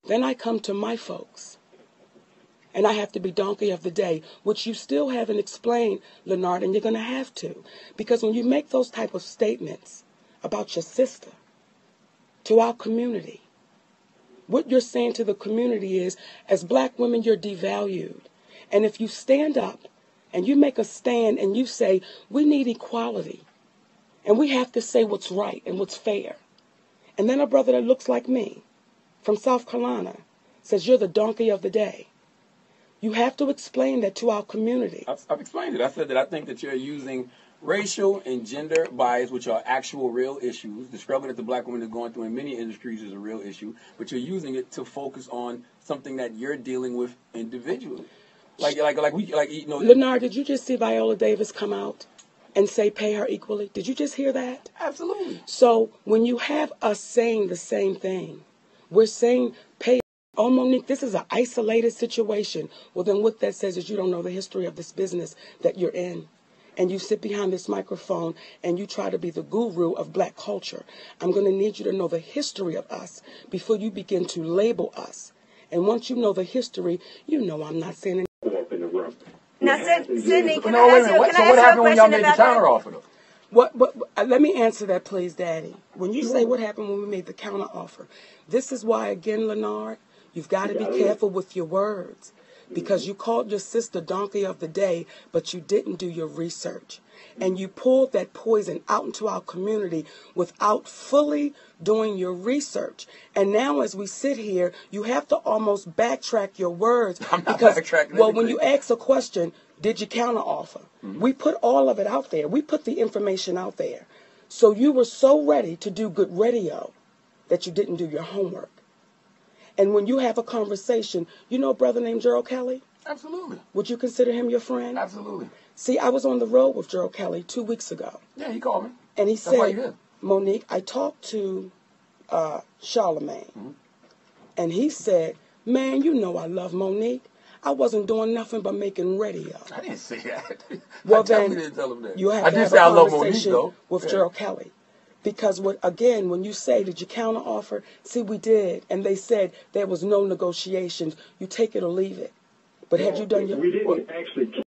Then I come to my folks, and I have to be donkey of the day, which you still haven't explained, Leonard, and you're going to have to. Because when you make those type of statements about your sister to our community, what you're saying to the community is, as black women, you're devalued. And if you stand up and you make a stand and you say, we need equality, and we have to say what's right and what's fair, and then a brother that looks like me from South Carolina says you're the donkey of the day, you have to explain that to our community. I've explained it. I said that I think that you're using racial and gender bias, which are actual real issues. The struggle that the black woman is going through in many industries is a real issue, but you're using it to focus on something that you're dealing with individually. Leonard, did you just see Viola Davis come out and say pay her equally? Did you just hear that? Absolutely. So when you have us saying the same thing, we're saying pay. Oh, Monique, this is an isolated situation. Well, then what that says is you don't know the history of this business that you're in. And you sit behind this microphone and you try to be the guru of black culture. I'm going to need you to know the history of us before you begin to label us. And once you know the history, you know I'm not saying anything. Now, Sydney, can I ask you a question about that? So what happened when y'all made the counteroffer, though? Let me answer that, please, Daddy. When you say what happened when we made the counteroffer, this is why, again, Leonard, you've got to be careful with your words. Because you called your sister donkey of the day, but you didn't do your research. And you pulled that poison out into our community without fully doing your research. And now as we sit here, you have to almost backtrack your words. I'm not backtracking anything. When you ask a question, did you counteroffer? We put all of it out there. We put the information out there. So you were so ready to do good radio that you didn't do your homework. And when you have a conversation, you know a brother named Gerald Kelly? Absolutely. Would you consider him your friend? Absolutely. See, I was on the road with Gerald Kelly 2 weeks ago. Yeah, he called me. And he That's why you said, here. Monique, I talked to Charlamagne. And he said, man, you know I love Monique. I wasn't doing nothing but making radio. I didn't say that. Well, then then didn't tell him that. you have I to did have say a I love Monique, conversation though. with Gerald Kelly. Because, when you say, did you counteroffer? See, we did. And they said there was no negotiations. You take it or leave it. But had you done your... We didn't actually